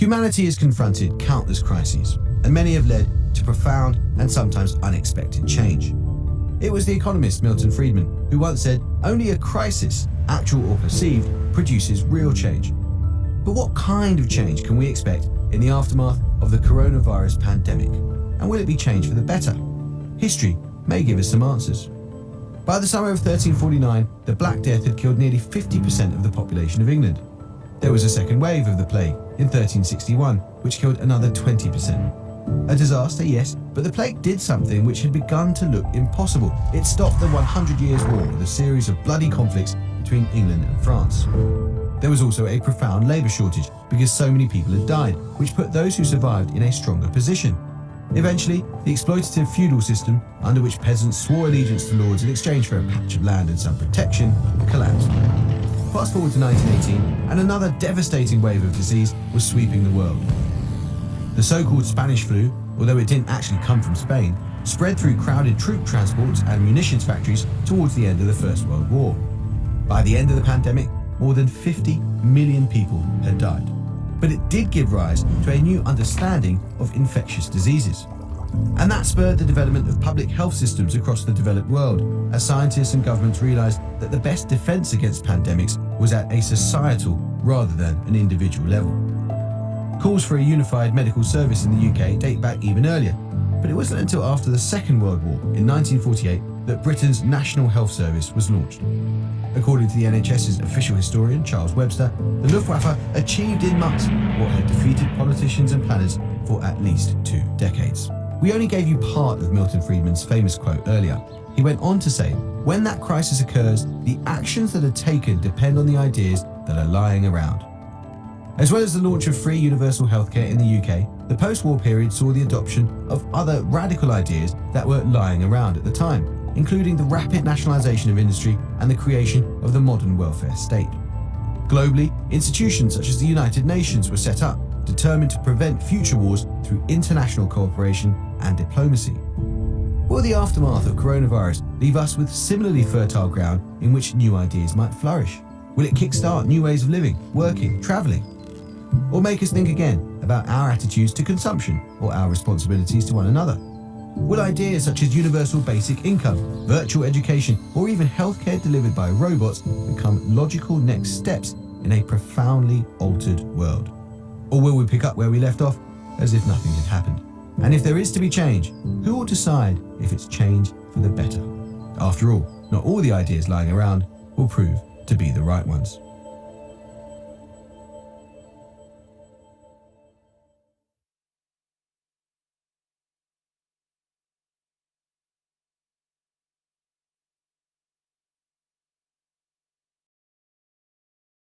Humanity has confronted countless crises, and many have led to profound and sometimes unexpected change. It was the economist Milton Friedman who once said, "Only a crisis, actual or perceived, produces real change." But what kind of change can we expect in the aftermath of the coronavirus pandemic? And will it be change for the better? History may give us some answers. By the summer of 1349, the Black Death had killed nearly 50% of the population of England. There was a second wave of the plague in 1361, which killed another 20%. A disaster, yes, but the plague did something which had begun to look impossible. It stopped the 100 Years' War, the series of bloody conflicts between England and France. There was also a profound labour shortage because so many people had died, which put those who survived in a stronger position. Eventually, the exploitative feudal system, under which peasants swore allegiance to lords in exchange for a patch of land and some protection, collapsed. Fast forward to 1918, and another devastating wave of disease was sweeping the world. The so-called Spanish flu, although it didn't actually come from Spain, spread through crowded troop transports and munitions factories towards the end of the First World War. By the end of the pandemic, more than 50 million people had died. But it did give rise to a new understanding of infectious diseases. And that spurred the development of public health systems across the developed world, as scientists and governments realized that the best defense against pandemics was at a societal rather than an individual level. Calls for a unified medical service in the UK date back even earlier, but it wasn't until after the Second World War in 1948 that Britain's National Health Service was launched. According to the NHS's official historian, Charles Webster, the Luftwaffe achieved in months what had defeated politicians and planners for at least 2 decades. We only gave you part of Milton Friedman's famous quote earlier. He went on to say, "When that crisis occurs, the actions that are taken depend on the ideas that are lying around." As well as the launch of free universal healthcare in the UK, the post-war period saw the adoption of other radical ideas that were lying around at the time, including the rapid nationalisation of industry and the creation of the modern welfare state. Globally, institutions such as the United Nations were set up, determined to prevent future wars through international cooperation and diplomacy. Will the aftermath of coronavirus leave us with similarly fertile ground in which new ideas might flourish? Will it kickstart new ways of living, working, travelling? Or make us think again about our attitudes to consumption or our responsibilities to one another? Will ideas such as universal basic income, virtual education, or even healthcare delivered by robots become logical next steps in a profoundly altered world? Or will we pick up where we left off as if nothing had happened? And if there is to be change, who will decide if it's change for the better? After all, not all the ideas lying around will prove to be the right ones.